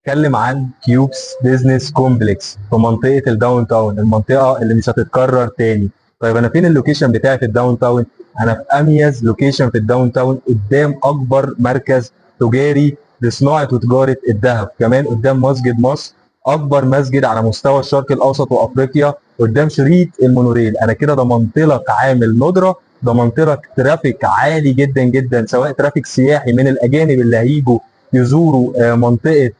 اتكلم عن كيوبس بيزنس كومبلكس في منطقه الداون تاون، المنطقه اللي مش هتتكرر تاني. طيب انا فين اللوكيشن بتاعي في الداون تاون؟ انا في اميز لوكيشن في الداون تاون، قدام اكبر مركز تجاري لصناعه وتجاره الذهب، كمان قدام مسجد مصر، اكبر مسجد على مستوى الشرق الاوسط وافريقيا، قدام شريط المونوريل. انا كده ضمنت لك عامل ندره، ضمنت لك ترافيك عالي جدا جدا، سواء ترافيك سياحي من الاجانب اللي هيجوا يزوروا منطقه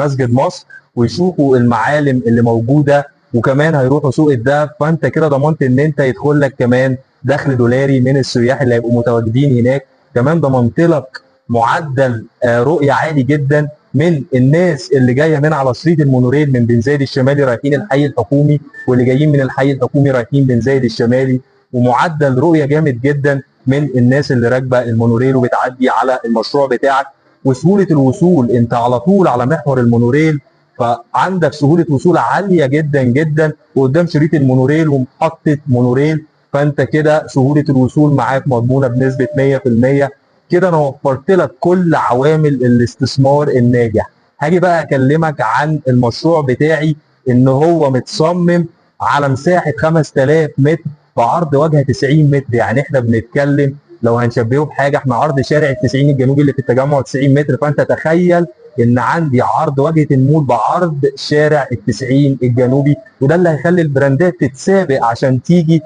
مسجد مصر ويشوفوا المعالم اللي موجوده، وكمان هيروحوا سوق الذهب. فانت كده ضمنت ان انت يدخل لك كمان دخل دولاري من السياح اللي هيبقوا متواجدين هناك. كمان ضمنت لك معدل رؤيه عالي جدا من الناس اللي جايه من على شريط المونوريل من بن زايد الشمالي رايحين الحي الحكومي، واللي جايين من الحي الحكومي رايحين بن زايد الشمالي. ومعدل رؤيه جامد جدا من الناس اللي راكبه المونوريل وبتعدي على المشروع بتاعك. وسهوله الوصول، انت على طول على محور المونوريل، فعندك سهوله وصول عاليه جدا جدا، وقدام شريط المونوريل ومحطه مونوريل، فانت كده سهوله الوصول معاك مضمونه بنسبه 100%. كده انا وفرت لك كل عوامل الاستثمار الناجح. هاجي بقى اكلمك عن المشروع بتاعي، ان هو متصمم على مساحه 5000 متر بعرض واجهه 90 متر. يعني احنا بنتكلم لو هنشبهه بحاجه، احنا عرض شارع ال 90 الجنوبي اللي في التجمع 90 متر، فانت تخيل ان عندي عرض واجهه المول بعرض شارع ال 90 الجنوبي، وده اللي هيخلي البراندات تتسابق عشان تيجي.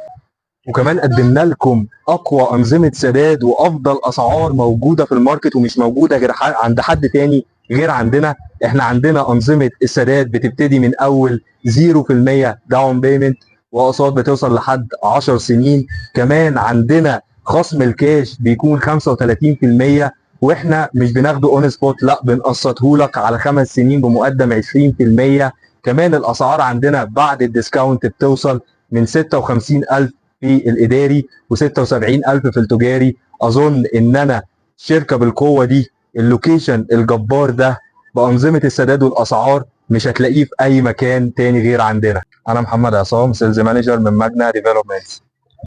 وكمان قدمنا لكم اقوى انظمه سداد وافضل اسعار موجوده في الماركت، ومش موجوده غير عند حد تاني غير عندنا. احنا عندنا انظمه السداد بتبتدي من اول 0% داون بيمنت، واقساط بتوصل لحد 10 سنين. كمان عندنا خصم الكاش بيكون 35%، واحنا مش بناخده اون سبوت، لا بنقسطه لك على 5 سنين بمقدم 20%. كمان الاسعار عندنا بعد الديسكاونت بتوصل من 56,000 في الاداري و76,000 في التجاري. اظن ان انا شركه بالقوه دي، اللوكيشن الجبار ده، بانظمه السداد والاسعار، مش هتلاقيه في اي مكان تاني غير عندنا. انا محمد عصام، سيلز مانجر من ماجنا ديفلوبمنتس.